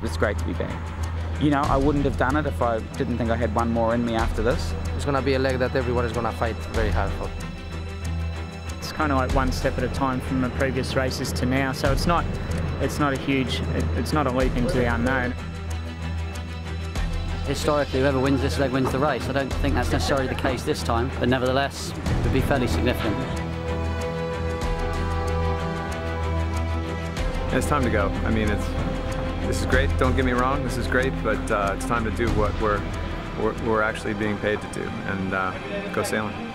it's great to be back. You know, I wouldn't have done it if I didn't think I had one more in me after this. It's going to be a leg that everyone is going to fight very hard for. It's kind of like one step at a time from the previous races to now, so it's not a leap into the unknown. Historically, whoever wins this leg wins the race. I don't think that's necessarily the case this time, but nevertheless, it would be fairly significant. It's time to go. I mean, this is great, don't get me wrong, this is great, but it's time to do what we're actually being paid to do, and go sailing.